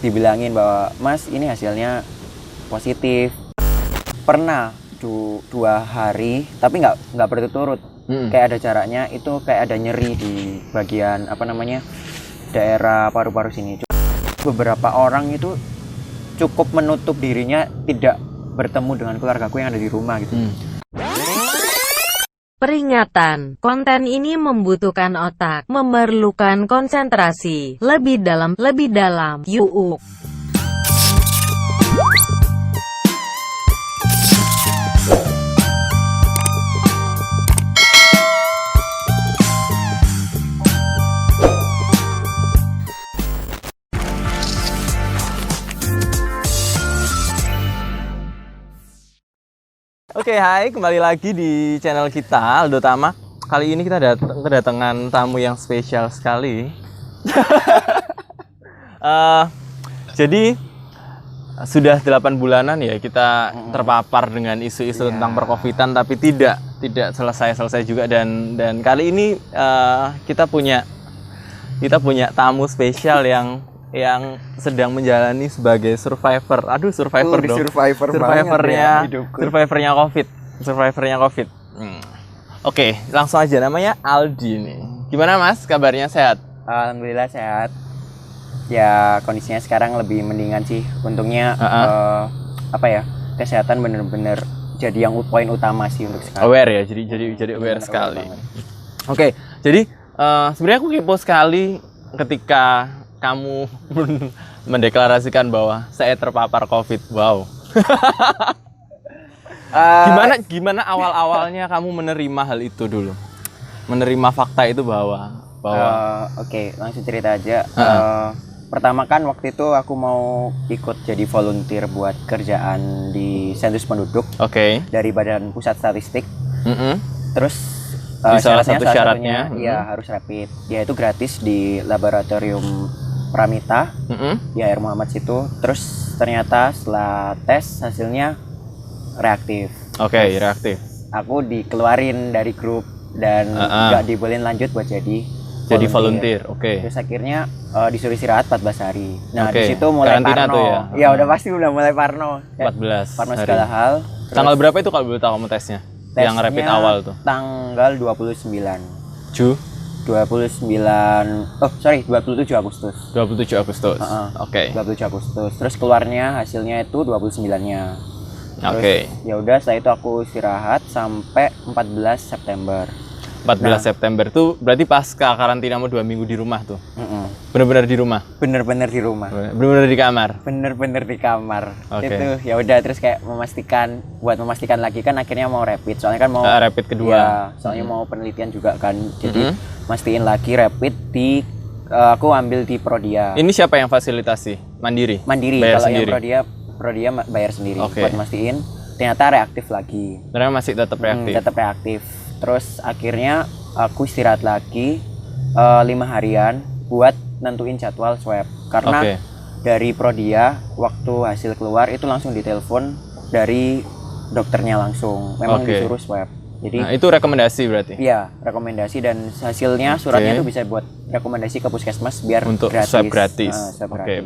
dibilangin bahwa Mas ini hasilnya positif. Pernah 2 hari tapi nggak berturut-turut. Kayak ada jaraknya itu, kayak ada nyeri di bagian daerah paru-paru sini. Beberapa orang itu cukup menutup dirinya, tidak bertemu dengan keluargaku yang ada di rumah gitu. Peringatan, konten ini membutuhkan otak, memerlukan konsentrasi lebih dalam. Yuk. Oke, hai, kembali lagi di channel kita, Aldo Tama. Kali ini kita kedatangan tamu yang spesial sekali. Jadi sudah 8 bulanan ya kita terpapar dengan isu-isu tentang perkovidan, tapi tidak selesai juga, dan kali ini kita punya tamu spesial yang sedang menjalani sebagai survivor. Survivor dong. Survivornya COVID. Oke, langsung aja, namanya Aldi nih. Gimana Mas? Kabarnya sehat? Alhamdulillah sehat. Ya kondisinya sekarang lebih mendingan sih. Untungnya kesehatan bener-bener jadi yang poin utama sih untuk sekarang. Aware ya, jadi aware sekali. Oke, jadi sebenarnya aku kepo sekali ketika kamu mendeklarasikan bahwa saya terpapar COVID. Wow. Gimana awal-awalnya kamu menerima hal itu dulu? Menerima fakta itu bahwa Oke, langsung cerita aja. Pertama kan waktu itu aku mau ikut jadi volunteer buat kerjaan di sensus penduduk. Dari Badan Pusat Statistik. Terus salah satunya ya harus rapid. Ya itu gratis di laboratorium Pramita di Air Muhammad situ. Terus ternyata setelah tes hasilnya reaktif. Reaktif. Aku dikeluarin dari grup dan nggak dibolehin lanjut buat jadi volunteer. Terus akhirnya disuruh istirahat 14 hari. Nah di situ mulai karantina parno. Tuh ya? Ya udah pasti udah mulai parno. 14 parno hari. Segala hal. Terus, tanggal berapa itu kalau boleh tahu kamu tesnya? Yang rapid awal tuh? Tanggal 29 Agustus. 27 Agustus. 27 Agustus. Terus keluarnya hasilnya itu 29-nya. Ya udah, setelah itu aku istirahat sampai 14 September. 14 September tuh berarti pasca karantinamu 2 minggu di rumah tuh. Bener-bener di rumah. Bener-bener di rumah. Bener-bener di kamar. Bener-bener di kamar. Itu ya udah, terus kayak memastikan lagi kan akhirnya mau rapid. Soalnya kan mau rapid kedua. Ya, soalnya mau penelitian juga kan. Jadi mastiin lagi rapid di aku ambil di Prodia. Ini siapa yang fasilitasi? Mandiri. Kalau Bayar sendiri. yang Prodia bayar sendiri buat mastiin ternyata reaktif lagi. Ternyata masih tetap reaktif. Tetap reaktif. Terus akhirnya aku istirahat lagi 5 harian buat nentuin jadwal swab. Karena dari Prodia waktu hasil keluar itu langsung ditelepon dari dokternya langsung. Memang disuruh swab. Jadi itu rekomendasi berarti? Iya, rekomendasi, dan hasilnya suratnya itu bisa buat rekomendasi ke puskesmas biar untuk gratis. swab gratis.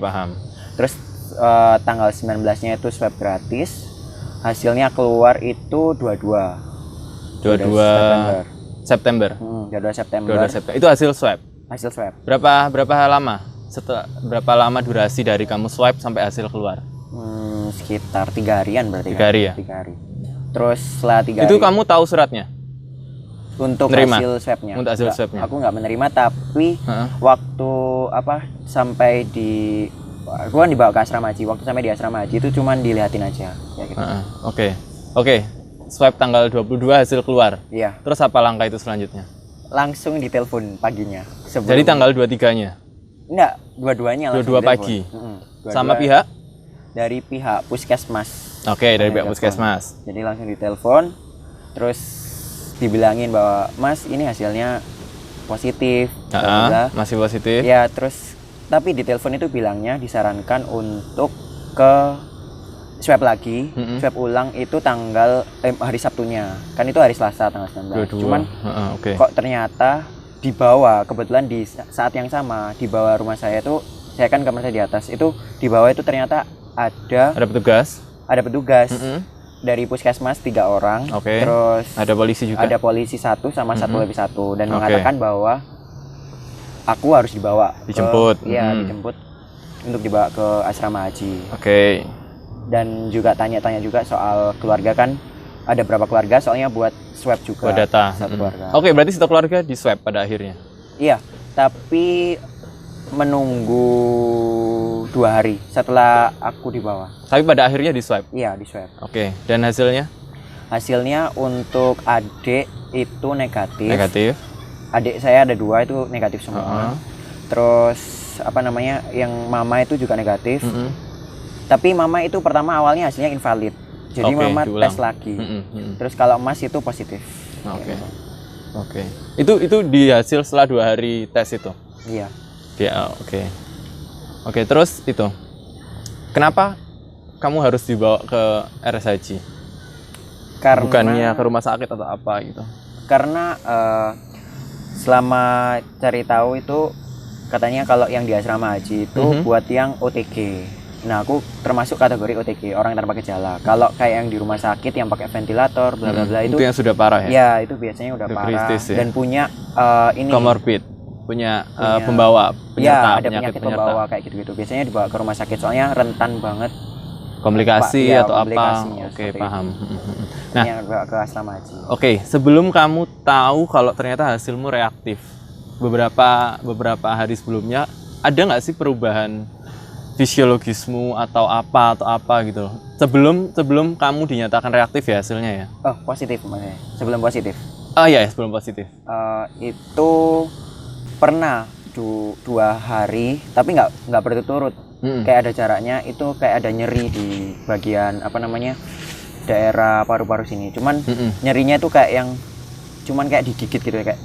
Paham. Terus tanggal 19-nya itu swab gratis. Hasilnya keluar itu 22 September. 22 September. Itu hasil swab. Berapa lama durasi dari kamu swab sampai hasil keluar? Sekitar 3 harian berarti. 3 hari ya? 3 hari. Terus setelah 3 hari itu kamu tahu suratnya? Untuk hasil swabnya? Untuk hasil swabnya. Aku nggak menerima, tapi waktu sampai di aku kan dibawa ke asrama haji. Waktu sampai di asrama haji itu cuman dilihatin aja ya gitu. Oke. Swab tanggal 22 hasil keluar. Iya. Terus apa langkah itu selanjutnya? Langsung ditelepon paginya. Jadi tanggal 23-nya? Enggak, dua-duanya langsung 22 pagi. Sama pihak? Dari pihak puskesmas. Dari pihak puskesmas. Jadi langsung ditelepon, terus dibilangin bahwa Mas ini hasilnya positif. Masih positif. Ya, terus tapi di telepon itu bilangnya disarankan untuk ke swab lagi, swab ulang itu tanggal hari Sabtunya. Kan itu hari Selasa tanggal 19. 22. Cuman kok ternyata kebetulan di saat yang sama di bawah rumah saya itu saya kan kamar saya di atas. Itu di bawah itu ternyata ada petugas. Ada petugas. Dari puskesmas 3 orang. Terus ada polisi juga. Ada polisi 1 sama Satpol PP 1 dan mengatakan bahwa aku harus dibawa. Dijemput. Iya, dijemput untuk dibawa ke asrama haji. Dan juga tanya-tanya juga soal keluarga kan. Ada berapa keluarga soalnya buat swab juga. Buat data. Satu keluarga. Berarti satu keluarga di swab pada akhirnya. Iya, tapi menunggu 2 hari setelah aku dibawa. Tapi pada akhirnya di swab? Iya, di swab. Dan hasilnya? Hasilnya untuk adik itu negatif. Adik saya ada 2 itu negatif semua. Terus apa namanya, yang mama itu juga negatif. Tapi mama itu pertama awalnya hasilnya invalid. Jadi mama tes lagi. Terus kalau Mas itu positif. Itu di hasil setelah 2 hari tes itu? Iya. Terus itu kenapa kamu harus dibawa ke RS Haji? Bukannya ke rumah sakit atau apa gitu? Karena selama cari tahu itu katanya kalau yang di asrama haji itu buat yang OTG. Nah, aku termasuk kategori OTG, orang tanpa gejala. Kalau kayak yang di rumah sakit yang pakai ventilator bla bla bla itu yang sudah parah ya? Ya, itu biasanya udah parah kritis, ya? Dan punya ini comorbid. Punya pembawa penyerta, ada penyakit pembawa kayak gitu-gitu. Biasanya dibawa ke rumah sakit soalnya rentan banget komplikasi atau apa. Paham. Nah, dibawa ke asrama haji. Sebelum kamu tahu kalau ternyata hasilmu reaktif, beberapa hari sebelumnya ada nggak sih perubahan fisiologismu atau apa gitu? Sebelum kamu dinyatakan reaktif ya hasilnya ya? Positif maksudnya. Sebelum positif. Sebelum positif. Itu pernah 2 hari tapi nggak berturut-turut. Kayak ada jaraknya, itu kayak ada nyeri di bagian apa namanya daerah paru-paru sini. Cuman nyerinya itu kayak yang cuman kayak digigit gitu, kayak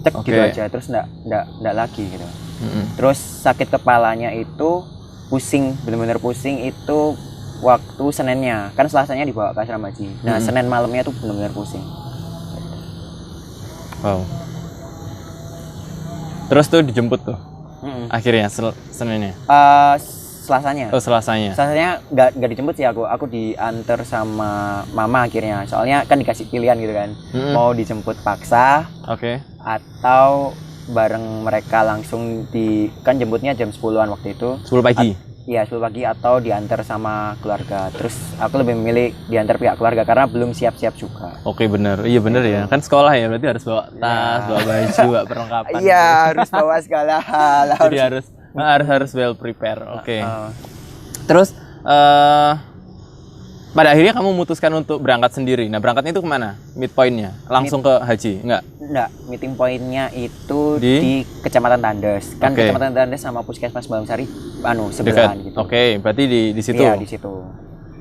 cek gitu aja, terus nggak lagi gitu. Terus sakit kepalanya itu pusing, benar-benar pusing itu waktu Seninnya, kan Selasanya dibawa ke asrama haji. Nah, Senin malamnya tuh benar-benar pusing. Terus tuh dijemput tuh. Akhirnya Seninnya. Selasanya. Selasanya nggak dijemput sih aku diantar sama mama akhirnya. Soalnya kan dikasih pilihan gitu kan. Mau dijemput paksa. Atau bareng mereka langsung kan jemputnya jam 10-an waktu itu. 10 pagi. Iya, 10 pagi atau diantar sama keluarga. Terus aku lebih memilih diantar pihak keluarga karena belum siap-siap juga. Bener. Iya bener ya. Kan sekolah ya, berarti harus bawa tas, bawa baju, bawa perlengkapan. Iya, harus bawa segala hal. Jadi harus well prepare. Terus pada akhirnya kamu memutuskan untuk berangkat sendiri. Nah, berangkatnya itu kemana? Midpoint-nya? Langsung ke haji? Enggak, meeting point-nya itu di Kecamatan Tandes. Kan Kecamatan Tandes sama Puskesmas Balamsari sebelahan gitu. Berarti di situ. Iya, di situ.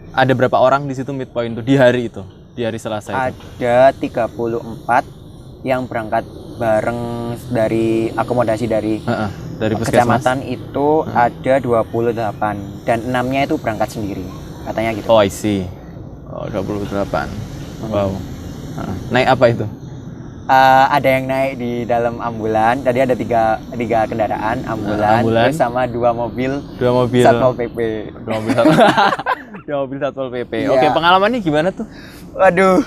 Ada berapa orang di situ midpoint itu di hari itu? Di hari Selasa itu? Ada 34 yang berangkat bareng dari akomodasi dari kecamatan itu ada 28 dan 6-nya itu berangkat sendiri. Katanya gitu. I see. 28. Wow. Naik apa itu? Ada yang naik di dalam ambulan. Tadi ada tiga kendaraan ambulan. Terus sama 2 mobil Satpol PP. 2 mobil Satpol PP. Pengalamannya gimana tuh? Waduh,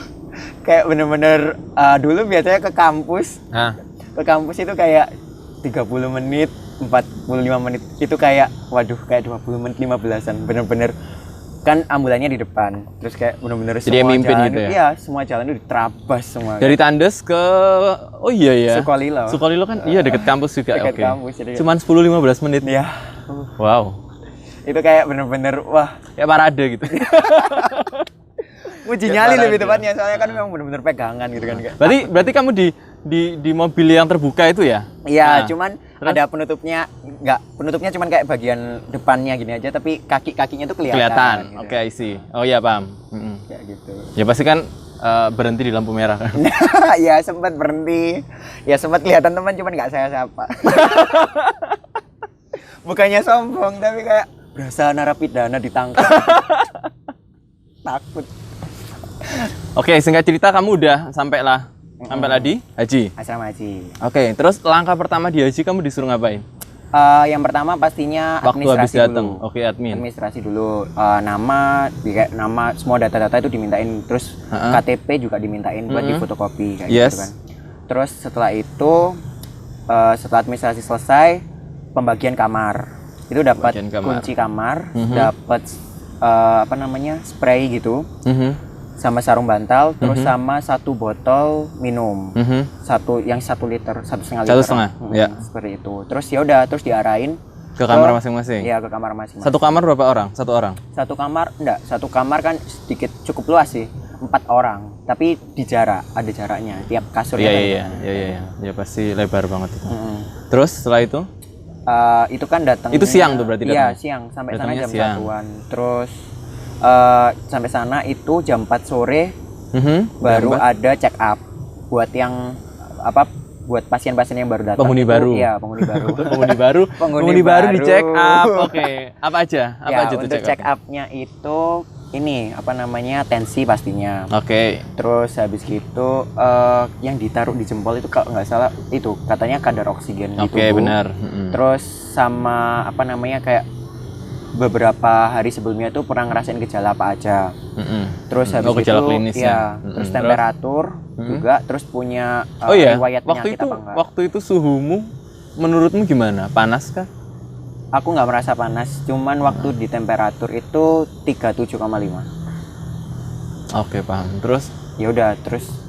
kayak bener-bener dulu biasanya ke kampus. Ke kampus itu kayak 30 menit, 45 menit. Itu kayak kayak 20 menit 15-an. Bener-bener kan ambulannya di depan, terus kayak bener-bener semua mimpin jalan gitu ya? Iya, semua jalan itu diterabas semua. Dari Tandes ke Sukolilo. Sukolilo kan deket kampus juga. Deket kampus. Cuman 10-15 menit. Iya. Wow. Itu kayak bener-bener kayak parade gitu. Uji nyali lebih tepatnya, soalnya kan memang bener-bener pegangan gitu kan. Berarti kamu di mobil yang terbuka itu ya? Iya, cuman ada penutupnya, penutupnya cuman kayak bagian depannya gini aja, tapi kaki-kakinya tuh kelihatan. Gitu. I see. Oh iya, paham. Kayak gitu. Ya pasti kan berhenti di lampu merah kan? Ya sempat berhenti, ya sempat kelihatan teman, cuman nggak saya sapa. Bukannya sombong, tapi kayak berasa narapidana ditangkap. Takut. Singkat cerita kamu udah sampailah di haji. Asrama haji. Terus langkah pertama di haji kamu disuruh ngapain? Yang pertama pastinya waktu habis administrasi datang. dulu. Oke, admin. Administrasi dulu. Nama, semua data-data itu dimintain. Terus KTP juga dimintain buat difotokopi kayak gitu kan. Terus setelah itu, setelah administrasi selesai, pembagian kamar. Itu dapat kunci kamar, dapat spray gitu. Sama sarung bantal, terus sama 1 botol minum, 1 liter, 1,5 liter, 1,5, ya. Seperti itu. Terus ya udah, terus diarahin ke kamar masing-masing. Iya, ke kamar masing-masing. Satu kamar berapa orang? 1 orang? Satu kamar kan sedikit cukup luas sih, 4 orang. Tapi ada jaraknya, tiap kasurnya. Iya, pasti lebar banget itu. Terus setelah itu? Itu kan datang. Itu siang tuh berarti datangnya? Iya, siang sampai datangnya sana jam 1-an. Terus sampai sana itu jam 4 sore baru ada check up buat yang buat pasien-pasien yang baru datang. Penghuni baru. Iya, penghuni baru. penghuni baru di check up. Oke. Apa aja tuh untuk check up-nya itu ini tensi pastinya. Oke. Terus habis gitu yang ditaruh di jempol itu kalau nggak salah itu katanya kadar oksigen di tubuh. Oke, benar. Terus sama kayak beberapa hari sebelumnya itu pernah ngerasain gejala apa aja. Terus habis gejala itu klinis ya. Terus temperatur juga, terus punya riwayat penyakit apa enggak. Waktu itu suhumu menurutmu gimana? Panas kah? Aku nggak merasa panas, cuman waktu di temperatur itu 37,5. Oke, paham. Terus ya udah,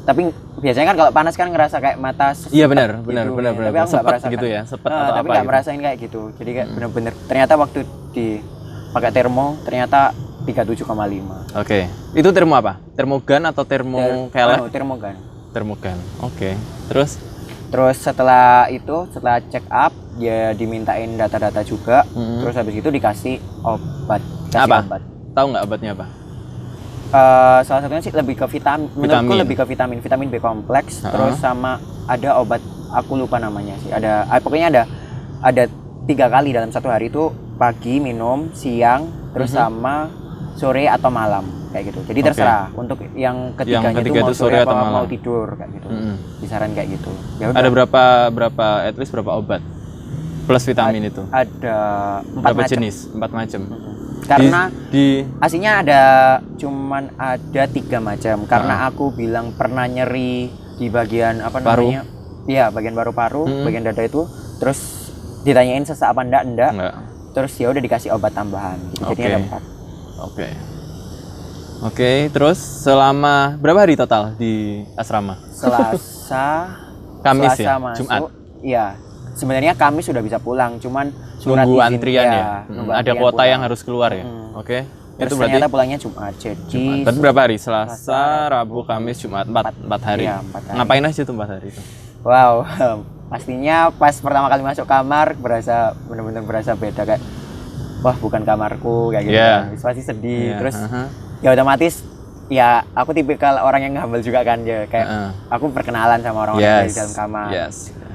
tapi biasanya kan kalau panas kan ngerasa kayak mata sepet. Iya, benar. Tapi aku nggak merasakan gitu ya, sepet atau tapi apa nggak gitu. merasain kayak gitu. Jadi kayak bener-bener ternyata waktu pakai termo ternyata 37,5. Oke. Itu termo apa? Termogan atau kelek? Termogan. Termogan. Oke. Terus setelah check up ya dimintain data-data juga. Terus habis itu dikasih obat. Apa? Tahu nggak obatnya apa? Salah satunya sih lebih ke menurutku lebih ke vitamin B kompleks. Terus sama ada obat, aku lupa namanya sih. Pokoknya ada 3 kali dalam 1 hari itu, pagi minum, siang, terus sama sore atau malam kayak gitu. Jadi terserah untuk yang ketiganya itu mau sore atau mau tidur kayak gitu. Kisaran kayak gitu. Yaudah. Ada berapa at least berapa obat plus vitamin itu? Ada 4 berapa macam. jenis? 4 macam. Karena aslinya cuman ada 3 macam. Karena aku bilang pernah nyeri di bagian paru. Iya, bagian paru-paru, bagian dada itu. Terus ditanyain sesak apa enggak. Terus ya udah dikasih obat tambahan gitu. Jadi ada 4. Oke, terus selama berapa hari total di asrama? Kamis ya? Masuk, Jumat? Iya. Sebenarnya Kamis sudah bisa pulang, cuman nunggu antrian ya? Ada kuota yang harus keluar ya? Oke. Terus itu berarti ternyata pulangnya Jumat. Jadi Berarti berapa hari? Selasa, Rabu, Kamis, Jumat, 4 hari. Iya, 4 hari. Ngapain aja tuh 4 hari itu? Wow, pastinya pas pertama kali masuk kamar benar-benar berasa beda, kayak wah bukan kamarku kayak gitu. Pasti sedih. Terus ya otomatis ya aku tipikal orang yang humble juga kan, ya kayak aku perkenalan sama orang-orang di dalam kamar.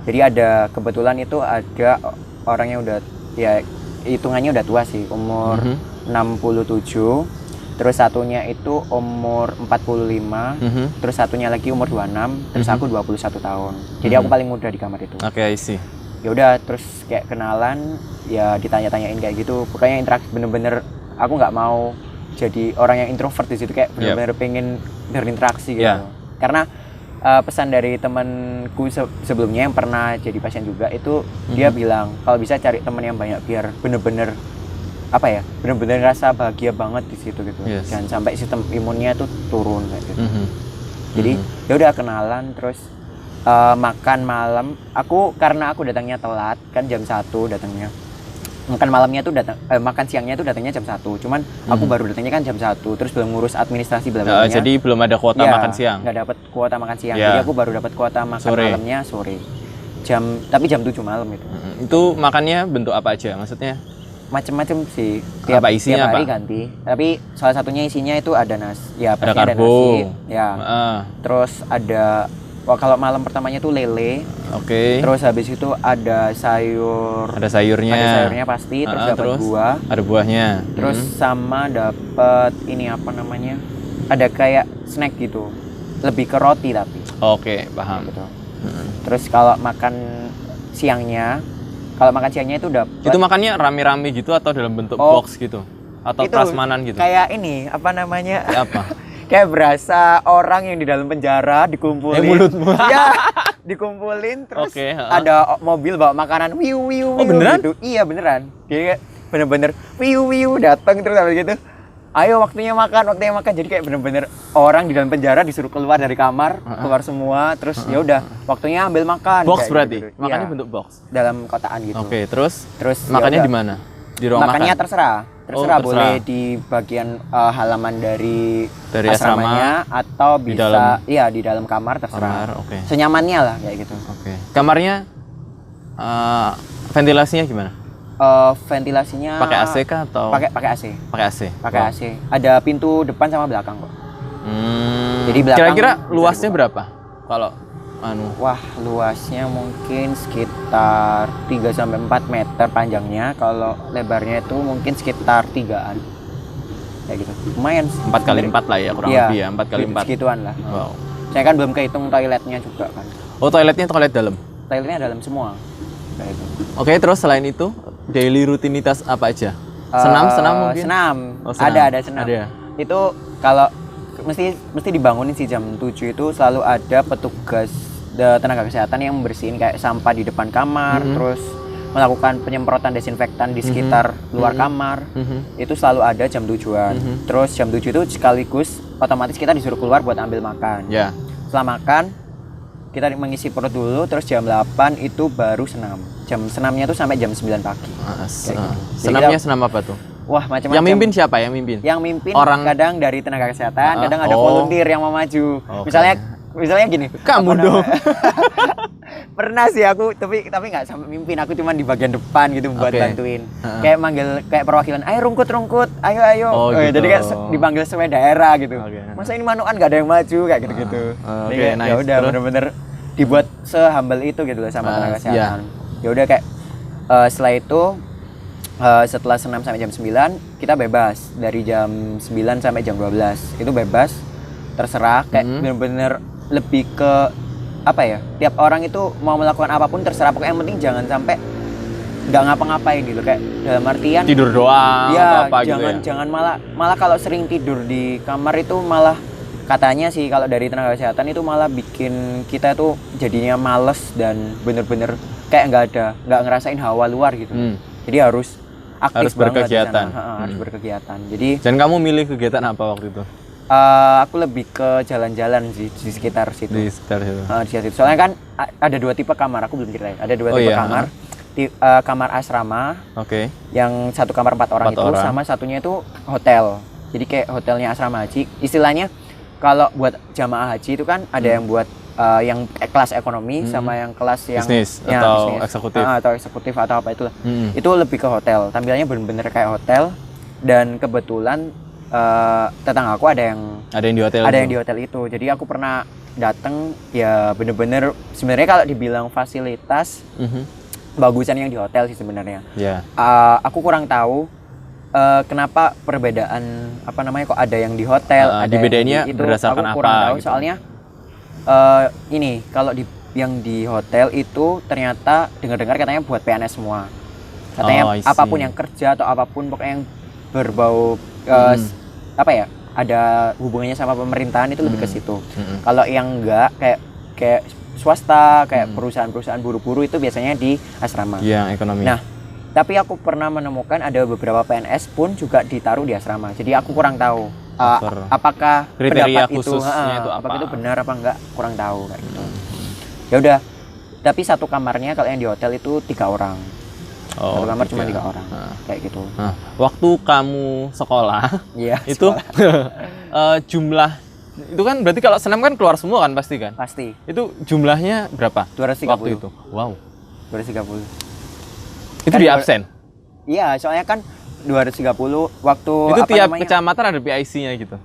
Jadi ada kebetulan itu ada orang yang udah ya hitungannya udah tua sih, umur 67. Terus satunya itu umur 45, terus satunya lagi umur 26, terus aku 21 tahun. Jadi aku paling muda di kamar itu. Oke, I see. Ya udah, terus kayak kenalan, ya ditanya-tanyain kayak gitu. Pokoknya interaksi bener-bener, aku nggak mau jadi orang yang introvert di situ, kayak bener-bener pengen berinteraksi gitu. Karena pesan dari temanku sebelumnya yang pernah jadi pasien juga itu, dia bilang kalau bisa cari teman yang banyak biar bener-bener bener-bener rasa bahagia banget di situ gitu. Jangan sampai sistem imunnya tuh turun kayak gitu. Jadi ya udah kenalan, terus makan malam. Karena aku datangnya telat kan, jam 1 datangnya. Makan siangnya tuh datangnya jam 1. Cuman aku baru datangnya kan jam 1, terus belum ngurus administrasi belakangnya. Jadi belum ada kuota makan siang. Nggak dapat kuota makan siang. Jadi aku baru dapat kuota makan malamnya sore. Tapi jam 7 malam itu. Itu makannya bentuk apa aja? Maksudnya macam-macam sih, tiap hari ganti. Tapi salah satunya isinya itu ada ada karbo, nasi, terus ada kalau malam pertamanya tuh lele. Terus habis itu ada sayurnya pasti, terus dapat buah, ada buahnya, terus sama dapat ini ada kayak snack gitu, lebih ke roti tapi. Paham gitu. Terus kalau makan siangnya Kalau makan siangnya itu dapat. Itu makannya rame-rame gitu atau dalam bentuk box gitu? Atau itu prasmanan gitu? Kayak ini, apa namanya? Kayak apa? Kayak berasa orang yang di dalam penjara dikumpulin. Mulutmu. Ya, dikumpulin terus ada mobil bawa makanan wiu wiu wiu beneran? gitu. Iya beneran. Dia kayak bener-bener wiu wiu datang terus habis gitu. Ayo waktunya makan. Jadi kayak bener-bener orang di dalam penjara disuruh keluar dari kamar, keluar semua, terus ya udah waktunya ambil makan. Box berarti? Gitu. Makannya Ya, bentuk box? dalam kotaan gitu. Oke, terus Terus makannya yaudah. di mana? Di ruang Makannya makan? terserah. Terserah. Boleh di bagian halaman dari asrama asramanya atau di bisa dalam- di dalam kamar terserah. Kamar, oke. Senyamannya lah kayak gitu. Oke. Kamarnya ventilasinya gimana? Ventilasinya Pakai AC kah atau pakai AC. pakai AC? Pakai Wow. AC. Ada pintu depan sama belakang kok. Jadi belakang Kira-kira bisa luasnya dibuka. berapa? Kalau Wah, luasnya mungkin sekitar 3 sampai 4 meter panjangnya. Kalau lebarnya itu mungkin sekitar 3-an. Kayak gitu. Lumayan sih. 4 kali 4 lah ya, kurang Iya, lebih ya, 4 kali 4. Segituan lah. Wow. Saya kan belum kehitung toiletnya juga kan. Oh, toiletnya toilet dalam. Toiletnya dalam semua. Kayak gitu. Oke, terus selain itu daily rutinitas apa aja? Senam mungkin? Senam. Oh, senam. Ada senam. Ada. Itu kalau mesti dibangunin sih jam 7 itu selalu ada petugas tenaga kesehatan yang membersihin kayak sampah di depan kamar, terus melakukan penyemprotan desinfektan di sekitar luar kamar. Itu selalu ada jam 7-an. Terus jam 7 itu sekaligus otomatis kita disuruh keluar buat ambil makan. Ya. Setelah makan kita mengisi perut dulu, terus jam 8 itu baru senam. Jam senamnya tuh sampai jam 9 pagi. Kayak gitu. Jadi Senamnya kita- senam apa tuh? Wah, macam-macam. Yang mimpin siapa? Yang mimpin? Yang mimpin Orang- kadang dari tenaga kesehatan, kadang ada oh. volunteer yang mau maju. Oke. Misalnya gini. Kamu apa dong. Pernah sih aku, tapi nggak sampai mimpin. Aku cuma di bagian depan gitu buat Oke. bantuin. Kayak manggil kayak perwakilan, ayo rungkut, ayo. Oh, gitu. Jadi kayak dipanggil sesuai daerah gitu. Oke. Masa ini manukan nggak ada yang maju kayak gitu-gitu. Jadi Oke, kayak, nice. ya udah Terus? bener-bener dibuat sehumble itu gitu loh sama tenaga Iya. kesehatan. Ya udah kayak setelah itu setelah senam sampai jam 9 kita bebas dari jam 9 sampai jam 12 itu bebas terserah kayak bener-bener lebih ke apa ya, tiap orang itu mau melakukan apapun terserah, pokoknya yang penting jangan sampai nggak ngapa-ngapain gitu, kayak dalam artian Tidur doang ya atau apa jangan gitu ya? jangan malah kalau sering tidur di kamar itu malah katanya sih kalau dari tenaga kesehatan itu malah bikin kita tuh jadinya males dan bener-bener kayak nggak ngerasain hawa luar gitu. Jadi harus aktif Harus banget di berkegiatan. sana. Harus berkegiatan. Jadi Dan kamu milih kegiatan apa waktu itu? aku lebih ke jalan-jalan sih di sekitar situ. Di sekitar situ. Di sekitar situ. Soalnya kan ada 2 tipe kamar, aku belum ceritain. Ada 2 tipe iya. kamar. Kamar asrama Oke. yang satu kamar 4 orang 4 itu orang. sama satunya itu hotel. Jadi kayak hotelnya asrama haji. Istilahnya kalau buat jamaah haji itu kan ada yang buat yang kelas ekonomi sama yang kelas yang Bisnis ya, atau bisnis. eksekutif. Atau eksekutif atau apa itulah. Itu lebih ke hotel. Tampilannya bener-bener kayak hotel dan kebetulan tetangga aku ada yang di hotel. ada itu? yang di hotel itu. Jadi aku pernah datang ya bener-bener sebenarnya kalau dibilang fasilitas bagusan yang di hotel sih sebenarnya. Ya. Aku kurang tahu kenapa perbedaan apa namanya kok ada yang di hotel, ada dibedainnya yang di itu, berdasarkan aku kurang apa tahu gitu. soalnya ini kalau yang di hotel itu ternyata dengar-dengar katanya buat PNS semua. Katanya I see. apapun yang kerja atau apapun pokoknya yang berbau apa ya, ada hubungannya sama pemerintahan itu lebih ke situ. Kalau yang enggak kayak swasta, kayak perusahaan-perusahaan buru-buru itu biasanya di asrama. Iya, ekonomi. Nah, tapi aku pernah menemukan ada beberapa PNS pun juga ditaruh di asrama. Jadi aku kurang tahu apakah kriteria pendapat khususnya itu apa? apakah itu benar apa enggak, kurang tahu kayak gitu. Ya udah. Tapi satu kamarnya kalau yang di hotel itu 3 orang. Satu kamar cuma 3 orang. Kayak gitu. Nah, waktu kamu sekolah, Iya, itu jumlah itu kan berarti kalau senam kan keluar semua kan pasti kan? pasti Itu jumlahnya berapa? 230. Waktu itu. Wow. 230. Itu Kan di absen. Iya, soalnya kan 230 waktu Itu apa tiap namanya? kecamatan ada PIC-nya gitu.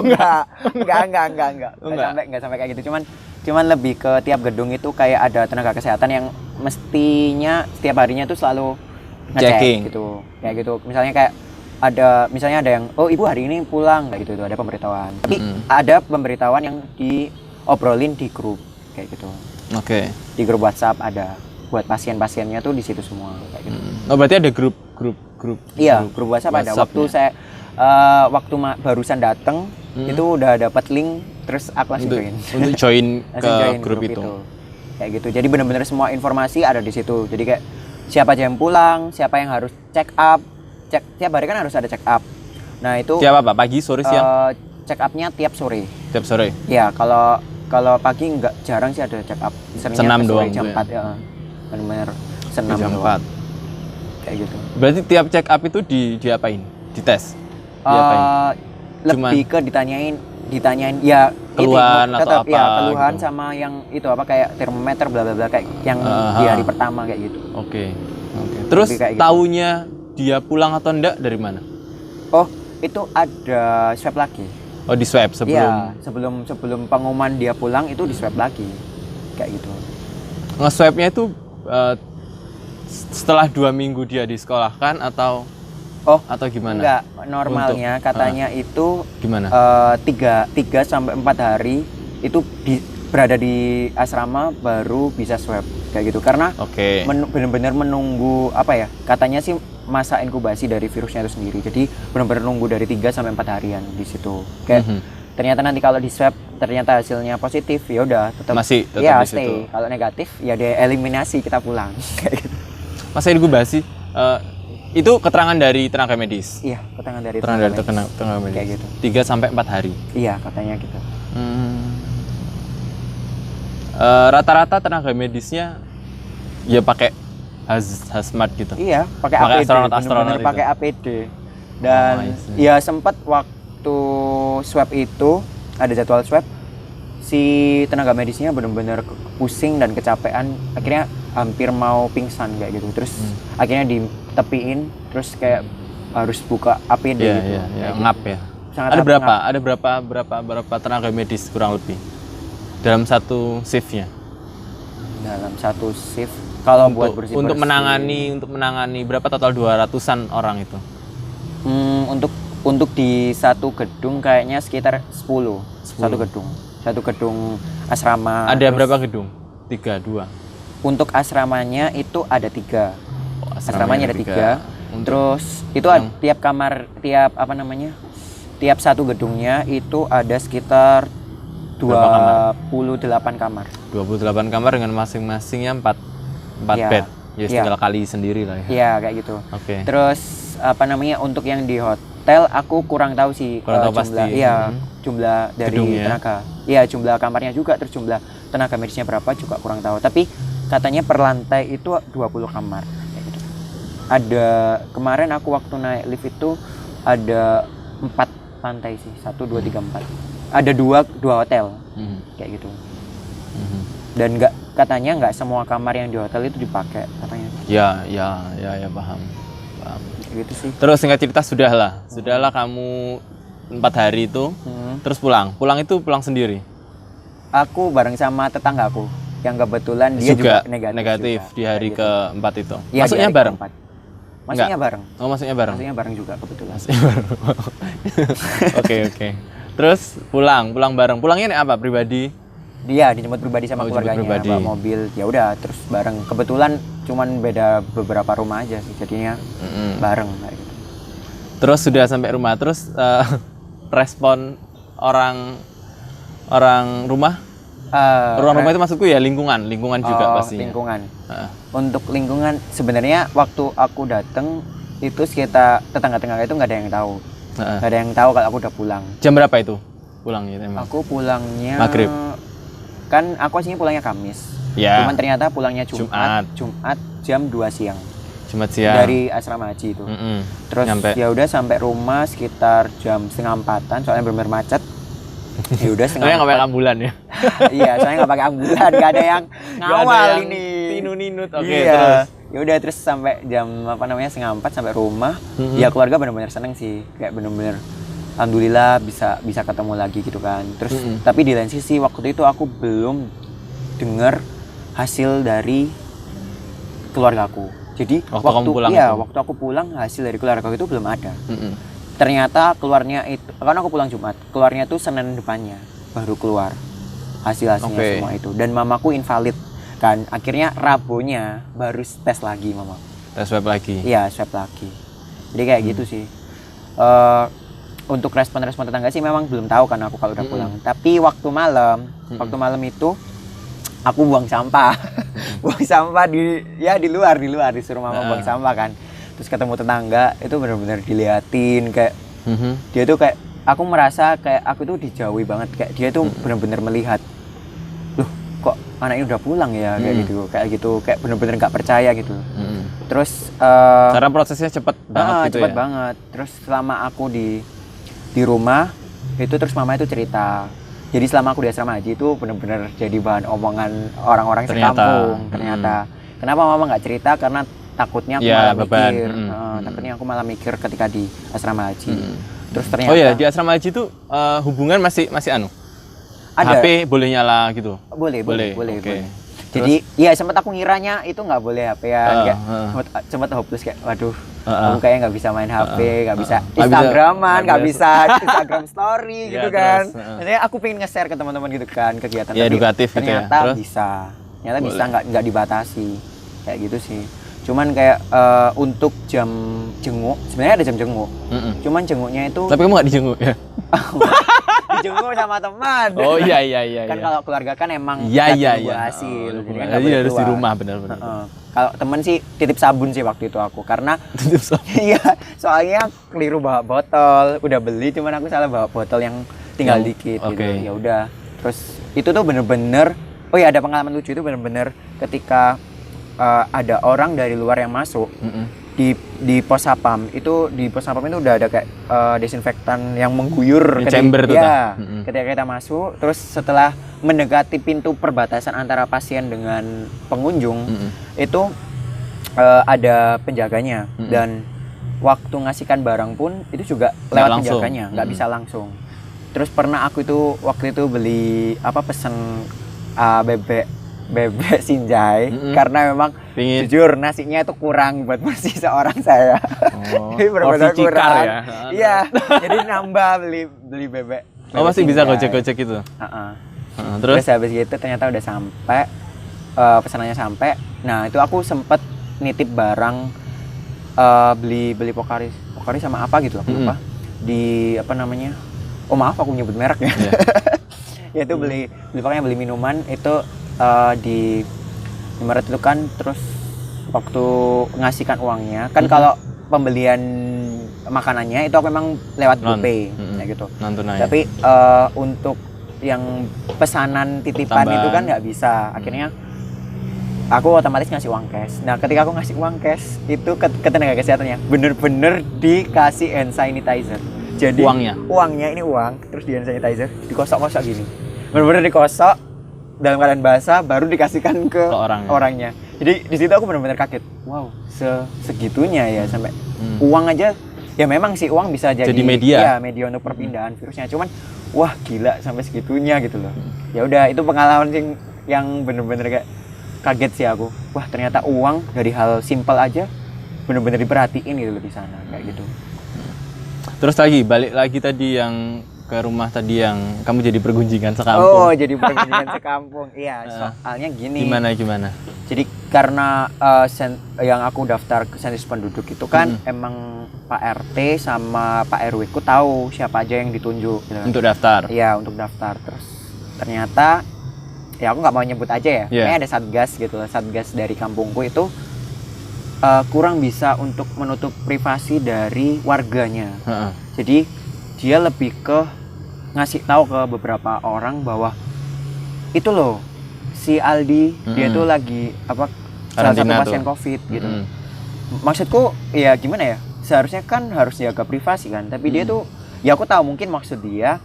Enggak Enggak. Enggak sampai kayak gitu. Cuman lebih ke tiap gedung itu kayak ada tenaga kesehatan yang mestinya setiap harinya tuh selalu ngecek Checking. gitu. Kayak gitu. Misalnya ada yang ibu hari ini pulang kayak gitu tuh, ada pemberitahuan. Tapi ada pemberitahuan yang diobrolin di grup kayak gitu. Oke. Di grup WhatsApp ada. buat pasien-pasiennya tuh di situ semua kayak gitu. Oh, berarti ada grup. Iya, grup WhatsApp ada. Waktu saya barusan datang itu udah dapat link, terus aku langsung join. Untuk join ke join grup itu. Kayak gitu. Jadi benar-benar semua informasi ada di situ. Jadi kayak siapa aja yang pulang, siapa yang harus check up. Tiap hari kan harus ada check up. Nah, itu tiap apa? Pagi, sore, siang? Check up-nya tiap sore. Tiap sore? Iya, kalau pagi jarang sih ada check up. Senam doang jam 4 ya. Benar-benar senam jam doang. 4. Kayak gitu. Berarti tiap check up itu diapain? Dites? Lebih ke ditanyain ya keluhan atau apa? Ya, keluhan gitu. Sama yang itu apa kayak termometer bla bla bla kayak yang di hari pertama kayak gitu. Oke. Terus taunya dia pulang atau enggak dari mana? Oh, itu ada swab lagi. Oh, di swab sebelum? Iya, sebelum pengumuman dia pulang itu di swab lagi. Kayak gitu. Nge-swabnya itu setelah 2 minggu dia disekolahkan atau gimana? Enggak, normalnya katanya itu gimana? 3 sampai 4 hari itu berada di asrama baru bisa swab kayak gitu. Karena benar-benar menunggu apa ya? Katanya sih masa inkubasi dari virusnya itu sendiri. Jadi benar-benar nunggu dari 3 sampai 4 harian di situ. Kayak ternyata nanti kalau di swab ternyata hasilnya positif, ya udah tetap masih ya di stay. situ. Kalau negatif ya dieliminasi, kita pulang kayak gitu. Masa inkubasi itu keterangan dari tenaga medis. Iya, keterangan dari tenaga medis. Kayak gitu. 3 sampai 4 hari. Iya, katanya gitu. Rata-rata tenaga medisnya ya pakai hazmat gitu. Iya, pakai APD. Astronot pakai APD. Dan ya sempat waktu swab itu ada jadwal swab, si tenaga medisnya benar-benar pusing dan kecapean, akhirnya hampir mau pingsan kayak gitu. Terus akhirnya ditepiin, terus kayak harus buka APD gitu. Iya, ngap ya. Sangat Ada berapa tenaga medis kurang lebih dalam satu shift-nya? Dalam satu shift kalau buat bersih-bersih. Untuk menangani berapa total 200-an orang itu? Untuk di satu gedung kayaknya sekitar 10. Satu gedung asrama. Ada berapa gedung? 3, 2. Untuk asramanya itu ada 3. Asramanya ada 3. Terus itu tiap satu gedungnya itu ada sekitar 28 kamar. 28 kamar dengan masing-masingnya 4 bed. Ya tinggal kali sendiri lah ya. Iya, kayak gitu. Oke. Terus untuk yang di hotel aku kurang tahu sih jumlah. Iya, jumlah dari gedungnya. Tenaga. Iya, jumlah kamarnya juga, terus jumlah tenaga medisnya berapa juga kurang tahu. Tapi katanya per lantai itu 20 kamar kayak gitu. Ada kemarin aku waktu naik lift itu ada 4 lantai sih. 1 2 3 4. Ada 2 hotel. Kayak gitu. Dan katanya nggak semua kamar yang di hotel itu dipakai katanya. Ya paham. Gitu sih. Terus singkat cerita sudahlah kamu 4 hari itu terus pulang itu pulang sendiri. Aku bareng sama tetanggaku yang kebetulan dia juga negatif juga, di hari keempat itu. Ya, masuknya bareng? Masuknya bareng. Oh, masuknya bareng. Masuknya bareng juga kebetulan. Oke. Terus pulang bareng. Pulangnya naik apa? Pribadi? Dia dijemput pribadi sama keluarganya, bawa mobil. Ya udah, terus bareng. Kebetulan cuman beda beberapa rumah aja sih, jadinya bareng kayak gitu. Terus sudah sampai rumah, terus respon orang rumah? Rumah itu maksudku ya lingkungan juga pastinya. Lingkungan. Untuk lingkungan sebenarnya waktu aku datang itu sekitar tetangga-tetangga itu nggak ada yang tahu. Nggak ada yang tahu kalau aku udah pulang. Jam berapa itu pulangnya emang? Aku pulangnya maghrib. Kan aku aslinya pulangnya Kamis. Ya. Cuman ternyata pulangnya Jumat jam 2 siang. Jumat siang. Dari asrama haji itu. Terus ya udah sampai rumah sekitar jam 3:30-an soalnya benar-benar macet. Ya udah setengah. Nggak pakai ambulan ya? Iya, soalnya nggak pakai ambulan, nggak ada yang ngawal ini. Ninut. Oke, iya. Terus. Ya udah terus sampai jam 3:30 sampai rumah. Ya keluarga benar-benar seneng sih, kayak benar-benar alhamdulillah bisa ketemu lagi gitu kan. Terus tapi di lain sisi waktu itu aku belum dengar hasil dari keluargaku. Jadi waktu aku pulang hasil dari keluargaku itu belum ada. Ternyata keluarnya itu, karena aku pulang Jumat, keluarnya tuh Senin depannya baru keluar hasilnya semua itu. Dan mamaku invalid kan. Akhirnya Rabunya baru tes lagi mama. Tes swab lagi. Iya, swab lagi. Jadi kayak gitu sih. Untuk respon-respon tetangga sih memang belum tahu kan aku kalau udah pulang. Tapi waktu malam itu aku buang sampah. Buang sampah di luar disuruh mama buang sampah kan. Terus ketemu tetangga itu benar-benar diliatin kayak dia tuh kayak aku merasa kayak aku tuh dijauhi banget, kayak dia tuh benar-benar melihat, loh kok anaknya udah pulang ya, kayak gitu kayak benar-benar nggak percaya gitu. Terus cara prosesnya cepat banget gitu cepet ya. banget. Terus selama aku di rumah itu, terus mama itu cerita, jadi selama aku di asrama haji itu benar-benar jadi bahan omongan orang-orang sekampung ternyata. Kenapa mama nggak cerita? Karena takutnya aku malah mikir, takutnya aku malah mikir ketika di asrama haji. Terus ternyata, oh ya, di asrama haji itu hubungan masih ada. HP boleh nyala gitu? Boleh. Okay. Jadi ya sempat aku ngiranya itu nggak boleh HP-an, sempat hopeless kayak waduh, aku kayaknya nggak bisa main HP, nggak bisa Instagraman, nggak bisa Instagram story gitu kan. Jadi aku pengen nge-share ke teman-teman gitu kan kegiatan, ya, tapi edukatif ternyata gitu ya. Ternyata bisa nggak dibatasi kayak gitu sih. Cuman kayak untuk jam jenguk, sebenarnya ada jam jenguk. Cuman jenguknya itu. Tapi kamu nggak dijenguk ya? Dijenguk sama teman. Oh iya. Kan kalau keluarga kan emang nunggu hasil. Jadi kan jadi harus di rumah benar-benar. Kalau temen sih titip sabun sih waktu itu aku, karena titip sabun. Iya, soalnya keliru bawa botol, udah beli cuman aku salah bawa botol yang tinggal dikit gitu. Ya udah. Terus itu tuh bener-bener, oh ya ada pengalaman lucu itu bener-bener ketika ada orang dari luar yang masuk di pos sapam itu, udah ada kayak desinfektan yang mengguyur chamber tuh ya. Ketika kita masuk, terus setelah mendekati pintu perbatasan antara pasien dengan pengunjung itu ada penjaganya, dan waktu ngasihkan barang pun itu juga lewat penjaganya, nggak bisa langsung. Terus pernah aku itu waktu itu beli pesen bebek Sinjai karena memang jujur nasinya itu kurang buat porsi seorang saya. Jadi benar-benar kurang. Ya? Iya, jadi nambah beli bebek. Oh masih bisa gojek-gojek gitu. Terus habis gitu ternyata udah sampai, pesanannya sampai. Nah itu aku sempet nitip barang, beli Pokari sama apa gitu aku lupa. Di apa namanya? Oh maaf aku nyebut merek ya. Ya itu beli minuman itu. Di Indomaret itu kan, terus waktu ngasihkan uangnya kan kalau pembelian makanannya itu aku memang lewat GoPay kayak gitu. Tapi untuk yang pesanan titipan itu kan nggak bisa. Akhirnya aku otomatis ngasih uang cash. Nah ketika aku ngasih uang cash itu ke tenaga kesehatannya bener-bener dikasih hand sanitizer. Jadi uangnya ini uang, terus di hand sanitizer dikosok-kosok gini, bener-bener dikosok dalam keadaan basah, baru dikasihkan ke orangnya. Jadi di situ aku benar-benar kaget. Wow, segitunya ya, sampai uang aja. Ya memang sih uang bisa jadi media. Ya, media untuk perpindahan virusnya. Cuman wah gila sampai segitunya gitu loh. Ya udah, itu pengalaman yang benar-benar kayak kaget sih aku. Wah, ternyata uang dari hal simpel aja benar-benar diperhatiin gitu loh di sana kayak gitu. Terus balik lagi tadi yang ke rumah tadi yang kamu jadi pergunjingan sekampung. Oh, jadi pergunjingan sekampung. Iya, soalnya gini. Gimana? Jadi karena yang aku daftar ke sensus penduduk itu kan emang Pak RT sama Pak RW ku tahu siapa aja yang ditunjuk gitu. Untuk daftar. Iya, untuk daftar. Terus ternyata ya aku nggak mau nyebut aja ya. Kayaknya ada satgas gitu loh. Satgas dari kampungku itu kurang bisa untuk menutup privasi dari warganya. Jadi dia lebih ke ngasih tahu ke beberapa orang bahwa itu loh si Aldi dia tuh lagi salah satu pasien COVID gitu. Maksudku ya gimana ya, seharusnya kan harus jaga privasi kan, tapi dia tuh ya aku tahu mungkin maksud dia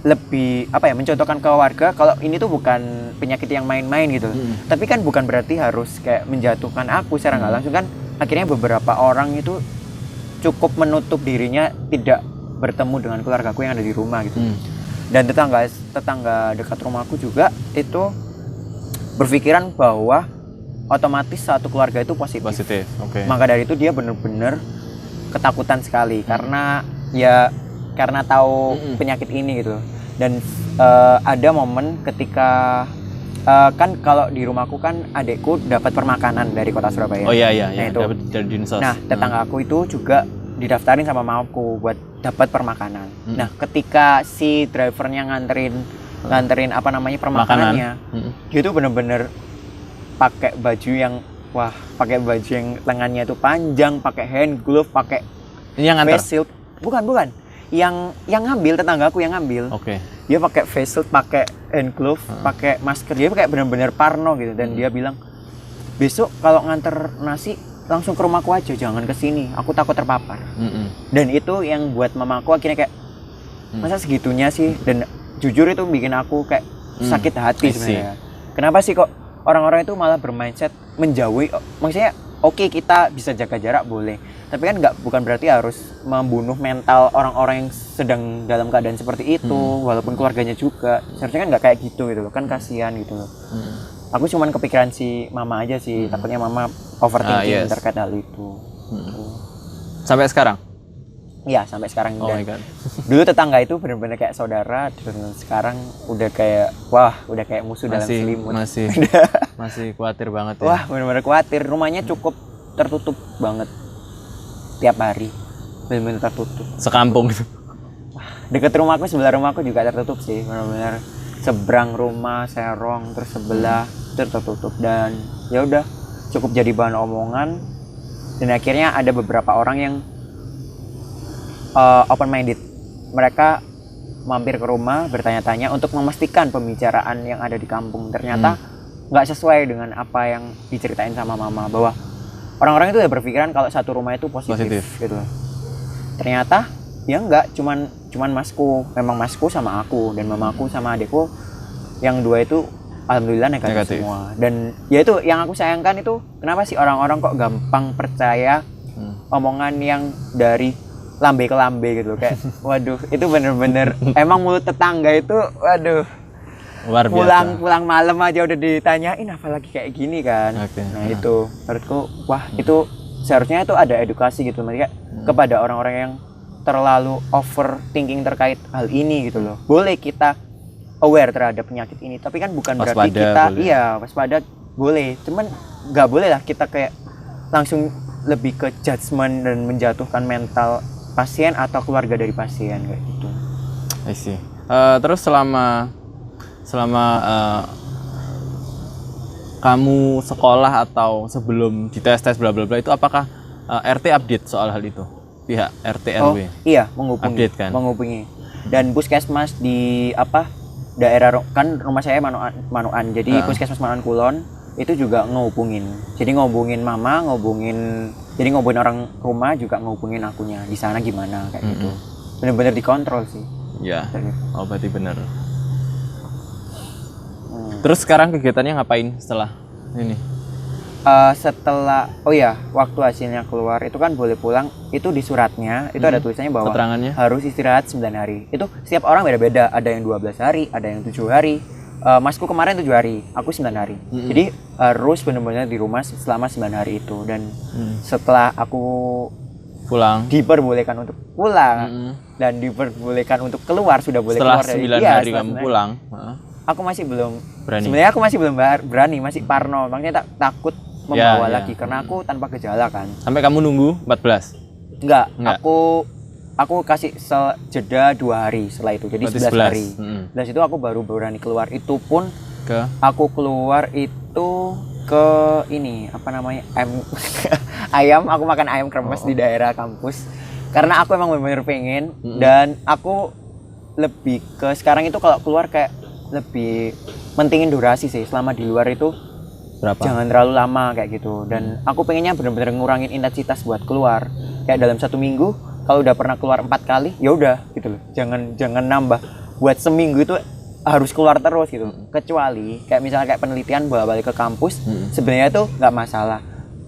lebih mencontohkan ke warga kalau ini tuh bukan penyakit yang main-main gitu. Tapi kan bukan berarti harus kayak menjatuhkan aku secara nggak langsung kan. Akhirnya beberapa orang itu cukup menutup dirinya, tidak bertemu dengan keluargaku yang ada di rumah gitu. Dan tetangga dekat rumahku juga itu berpikiran bahwa otomatis satu keluarga itu positif. Maka dari itu dia benar-benar ketakutan sekali karena tahu penyakit ini gitu. Dan ada momen ketika kan kalau di rumahku kan adekku dapat permakanan dari kota Surabaya. Oh iya, Nah, itu. dapat dari dinsos. Nah, tetangga aku itu juga didaftarin sama mamaku buat dapat permakanan. Nah, ketika si drivernya nganterin apa namanya permakanannya, dia tuh bener-bener pakai baju yang pakai baju yang lengannya itu panjang, pakai hand glove, pakai ini yang nganter? face shield. Bukan. Yang ngambil, tetanggaku yang ngambil. Oke. Dia pakai face shield, pakai hand glove, pakai masker. Dia kayak bener-bener parno gitu. Dan dia bilang, besok kalau nganter nasi langsung ke rumahku aja, jangan ke sini. Aku takut terpapar. Dan itu yang buat mamaku akhirnya kayak, masa segitunya sih? Dan jujur itu bikin aku kayak sakit hati sebenarnya. Kenapa sih kok orang-orang itu malah bermindset menjauhi? Maksudnya oke, kita bisa jaga jarak boleh, tapi kan bukan berarti harus membunuh mental orang-orang yang sedang dalam keadaan seperti itu, walaupun keluarganya juga. Seharusnya kan nggak kayak gitu loh, kan kasihan gitu loh. Aku cuman kepikiran si mama aja sih, takutnya mama overthinking terkait hal itu. Sampai sekarang? Iya, sampai sekarang. Oh my God. Dulu tetangga itu benar-benar kayak saudara, dan sekarang udah kayak udah kayak musuh dalam selimut. Masih khawatir banget ya. Wah, benar-benar khawatir. Rumahnya cukup tertutup banget. Tiap hari benar-benar tertutup. Sekampung itu. Deket rumahku, sebelah rumahku juga tertutup sih. Benar-benar seberang rumah, serong, terus sebelah tertutup, dan ya udah cukup jadi bahan omongan. Dan akhirnya ada beberapa orang yang open minded, mereka mampir ke rumah bertanya-tanya untuk memastikan pembicaraan yang ada di kampung ternyata nggak sesuai dengan apa yang diceritain sama mama, bahwa orang-orang itu udah berpikiran kalau satu rumah itu positif. Gitu. Ternyata ya enggak, cuman memang masku sama aku, dan mamaku sama adekku yang dua itu alhamdulillah negatif semua. Dan ya itu yang aku sayangkan, itu kenapa sih orang-orang kok gampang percaya omongan yang dari lambe ke lambe gitu, kayak waduh, itu bener-bener emang mulut tetangga itu waduh, luar biasa. pulang malam aja udah ditanyain apalagi kayak gini kan. Nah itu menurutku itu seharusnya itu ada edukasi gitu mereka kepada orang-orang yang terlalu overthinking terkait hal ini gitu loh. Boleh kita aware terhadap penyakit ini, tapi kan bukan berarti kita waspada boleh, cuman nggak boleh lah kita kayak langsung lebih ke judgement dan menjatuhkan mental pasien atau keluarga dari pasien kayak gitu. I see. Terus selama kamu sekolah atau sebelum dites bla bla bla itu, apakah RT update soal hal itu? Pihak RT RW? Iya, menghubungi. Update kan? Menghubungi. Dan puskesmas di daerah, kan rumah saya Manoan. Jadi puskesmas Manoan Kulon itu juga ngehubungin. Jadi ngehubungin mama, ngehubungin orang rumah, juga ngehubungin akunya di sana gimana kayak gitu. Bener-bener dikontrol sih. Ya. Oh, berarti bener. Terus sekarang kegiatannya ngapain setelah ini? Setelah waktu hasilnya keluar itu kan boleh pulang. Itu di suratnya itu ada tulisannya bahwa harus istirahat 9 hari. Itu setiap orang beda-beda. Ada yang 12 hari, ada yang 7 hari. Masku kemarin 7 hari, aku 9 hari. Jadi harus benar-benar di rumah selama 9 hari itu. Dan setelah aku pulang, diperbolehkan untuk pulang dan diperbolehkan untuk keluar, sudah boleh setelah keluar dari 9 hari kamu pulang. Aku masih belum berani. Sebenarnya aku masih belum berani, masih parno. Makanya takut membawa lagi karena aku tanpa gejala kan. Sampai kamu nunggu 14? Enggak. Aku kasih jeda 2 hari setelah itu, jadi 11 hari. Dan situ aku baru berani keluar. Itu pun aku keluar itu ke ini ayam. Aku makan ayam kremes di daerah kampus karena aku emang benar-benar pengen. Dan aku lebih ke sekarang itu kalau keluar kayak lebih mentingin durasi sih. Selama di luar itu jangan terlalu lama kayak gitu. Dan aku pengennya benar-benar ngurangin intensitas buat keluar. Kayak dalam 1 minggu kalau udah pernah keluar 4 kali, ya udah gitu loh. Jangan nambah. Buat seminggu itu harus keluar terus gitu. Kecuali kayak misalnya kayak penelitian balik ke kampus, sebenarnya itu nggak masalah.